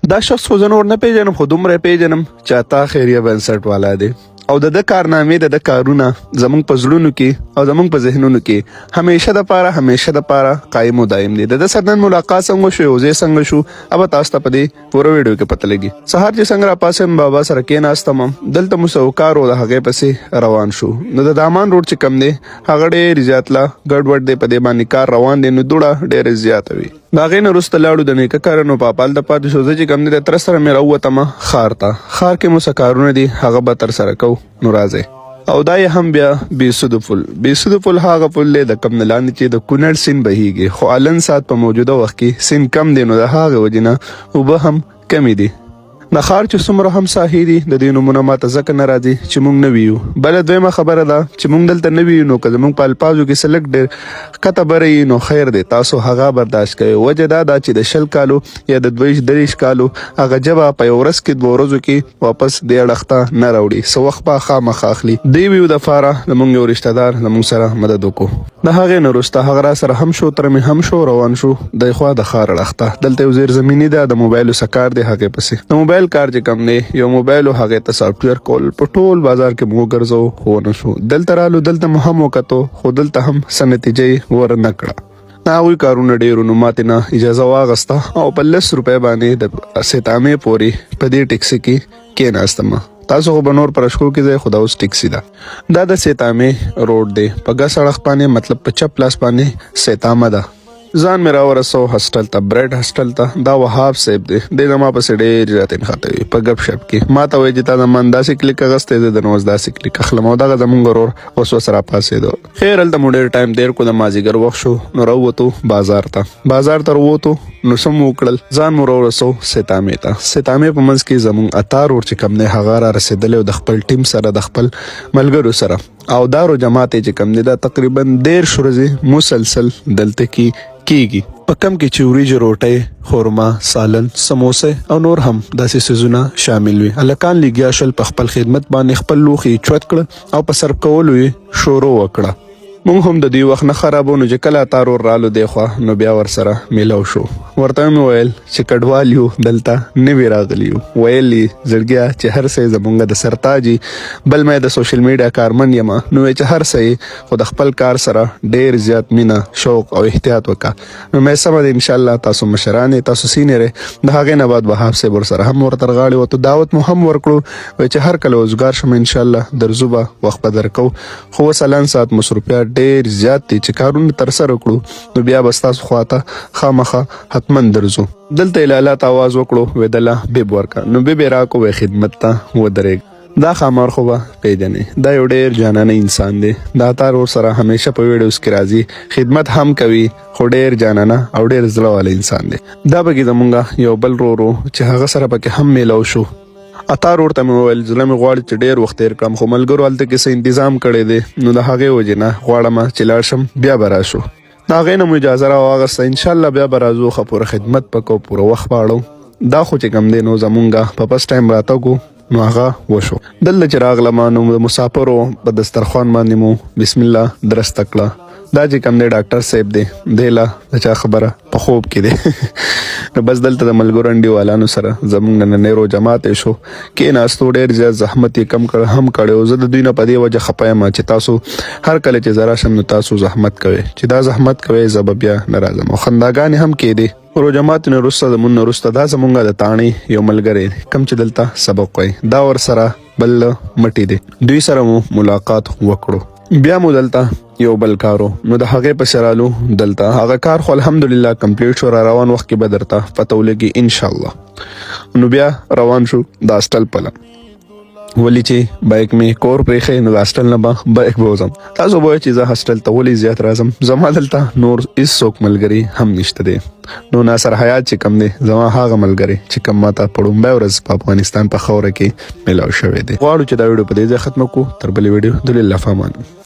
دا شخص خو زه نور نه پیژنم خو دومره پیژنم چې عطا خیریه بنسټ والا دی او د کارنامې د کارونه زمونږ په زړونو کې او زمونږ په ذهنونو کې همیشه د پاره قایم و دایم دي. د سره نن ملاقات څنګه شو او زه څنګه شو اب تاسو ته په دې پوره ویډیو کې پته لګي. سهار چې څنګه را پاسم بابا سره کېناستم دلته مو سوکار او د هغې پسې روان شو. نو د دامان روډ چې کم دی هغه ډېر زیات لا ګډوډ دی په دې باندې کار روان دی نو دوړه ډېره زیاته وي. د هغې نه وروسته لاړو د نیکه کارنو په پال د پاتې شو. زه چې کم دی د تره سره مې راووتمه ښار ته. ښار کې مو څه کارونه دي هغه به ترسره کوو نو راځئ. او دا یې هم بیا بېسودو پل. بېسودو پل هغه پل دی د کم نه لاندې چې د کونړ سیند بهیږي خو الن ساعت په موجوده وخت کې سیند کم دی نو د هغې وجې نه اوبه هم کمې دي. د ښار چې څومره هم ساحې دي د دې نومونه ماته ځکه نه راځي چې موږ نه ویو. بله دویمه خبره ده چې موږ دلته نه ویو نو که زموږ په الفاظو کې څه لږ ډېر ښکته بره یي نو خیر دی تاسو هغه برداشت کوئ. وجه دا ده چې د 20 کالو یا د 23 کالو هغه ژبه په یو ورځ کې 2 ورځو کې واپس دې اړخ ته نه راوړي. څه وخت به خامخا اخلي. دې ویو دپاره زموږ یو رشته دار زموږ سره مدد وکړو. د هغې نه وروسته هغه را سره هم شو تره مې هم شو روان شو دی خوا د ښار اړخ ته. دلته یو زیرزمیني ده د موبایلو څه کار دی هغې پسې. د موبایل کار چې کم دی یو موبایل او هغې ته سافټویر کول په ټول بازار کې مو وګرځو خو ونه شو. دلته رالو دلته مو هم وکتو خو دلته هم څه نتیجه ورنه کړه. هغوی کارونه ډېرو نو ماتې نه اجازه واغسته او په 10 روپۍ باندې د سیتامې پورې په دې ټکسي کې کېناستم. تاسو خو به نور پر اشکو کې ځئ خو دا اوس ټکسي ده. دا د سیتامې روډ دی په ګس اړخ باندې مطلب په چپ لاس باندې سیتامه ده. ځان مې راورسو هسټل ته برډ هسټل ته. دا وهاب صاحب دی دی زما پسې ډېر زیات انخته وي په ګپ شپ کې. ما ته وایي چې تا زما داسې کلیک اخستی زه درنه اوس داسې کلیک اخلم او دغه زمونږ ورور اوس ورسره راپاڅېدو. خیر هلته مو ډېر ټایم تېر کړو د مازدیګر وخت شو نو راووتو بازار ته راووتو نو څه مو وکړل ځان مو راورسو سیتامې ته. سیتامې په منځ کې زمونږ اتا روډ چې کم دی هغه را رسېدلی د خپل ټیم سره د خپل ملګرو سره او دارو جماعت یې چې کم دی دا تقریبا 13 ورځې مسلسل دلته کې کیږي. په کم کې چې وریجې روټۍ خورما سالن سموسه او نور هم داسې څیزونه شامل وي. هلکان لګیا شول په خپل خدمت باندې خپل لوښي چوت کړه او په سرو کولو یې شروع وکړه. موږ هم د دې وخت نه خرابو نو چې کله اتا رور رالو دی خوا نو بیا ورسره میلاو شو. ورته مې ویل چې کډوال یو دلته نوي راغلي یو. ویل یې زړګیا چې هر څه زمونږ د سرتاج بل مې د سوشل میډیا کارمن یم نو چې هر څه خو د خپل کار سره ډېر زیات مینه شوق او احتیاط وکړه. نو مې سمه ده انشاءالله تاسو مشران یې تاسو سینیر یې. د هغې نه بعد وهاب صاحب ورسره هم ورته رغاړې وته دعوت مو هم ورکړو وایي چې هر کله وزګار شم انشاءالله درځو به وخت به درکو خو اوس الان ساعت مصروفیات ډېر زیات دي چې کارونه ترسره کړو نو بیا به ستاسو خواته خامخا حتما درځو. دلته یې لالا ته آواز وکړو وی دله بیب ورکه نو بیب یې راکو وی خدمت ته ودرېږ. دا ښامار خو به پیژنې دا یو ډېر جانانه انسان دی. دا تار ورسره همیشه په ویډیوز کې راځي خدمت هم کوي خو ډېر جانانه او ډېر زړه والا انسان دی. دا پکې زمونږ یو بل ورو چې هغه سره پکې هم میلاو شو. اتا روډ ته مې وویل زړه مې غواړي چې ډېر وخت تېر کړم خو ملګرو هلته کې څه انتظام کړی دی نو د هغې وجې نه غواړم چې لاړ شم بیا به راشو. د هغې نه مو اجازه راواغسته انشاءالله بیا به راځو ښه پوره خدمت به کوو پوره وخت به اړو. دا خو چې کوم دی نو زمونږ په فسټ ټایم راتګو نو هغه وشو. دلته چې راغلم نو د مسافرو په دسترخوان باندې مو بسم الله درسته کړه. دا چې کوم دی ډاکټر صاحب دی دی له د چا خبره په خوب کې دی نو بس دلته د ملګرو انډیوالانو سره زمونږ نننی رو جماعت شو کېناستو. ډېر زیات زحمت یې کم کړ هم کړی. زه د دوی نه په دې وجه خفه یم چې تاسو هر کله چې زه راشم نو تاسو زحمت کوئ چې دا زحمت کوئ زه به بیا نه راځم او خنداګانې هم کېدې. رو جماعت نه وروسته زمونږ نه وروسته دا زمونږ د تاڼې یو ملګری کم چې دلته سبق وایي دا ورسره بل مټی دی. دوی سره مو ملاقات وکړو. بیا مو دلته یو بل کارو نو د هغې پسې رالو. دلته هغه کار خو الحمدلله کمپلیټ شو. را روان وخت کې به درته پته ولګي انشاءالله. نو بیا روان شو د هاسټل پله. ولې چې بایک مې کور پرېښی نو د هاسټل نه به بایک به وځم. تاسو به وایئ چې زه هاسټل ته ولې زیات راځم. زما دلته نور هېڅوک ملګري هم نشته دی. نو ناصر حیات چې کم دی زما هغه ملګری چې کم ماته په لومړۍ ورځ په افغانستان په خاوره کې میلاو شوی دی. غواړو چې دا ویډیو په دې ځای ختمه کړو. تر بلې ویډیو د لله فامان.